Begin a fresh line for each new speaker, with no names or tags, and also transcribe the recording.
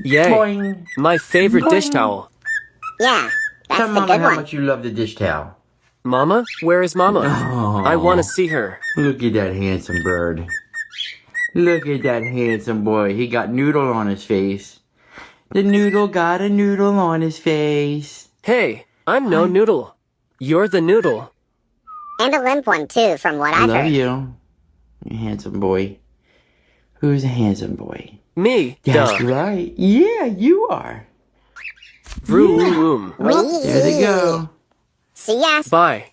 Yay.
Boing.
My favorite dish
Boing.
towel.
Yeah, that's
Tell
the
Mama
good
how
one.
much you love the dish towel.
Mama? Where is Mama?
Oh,
I want to see her.
Look at that handsome bird. Look at that handsome boy. He got noodle on his face. The noodle got a noodle on his face.
Hey, I'm no noodle. You're the noodle.
And a limp one, too, from what I've
Love
heard.
you. You handsome boy. Who's a handsome boy?
Me.
That's
Duh.
right. Yeah, you are.
Vroom, vroom, vroom.
There they go.
See ya.
Bye.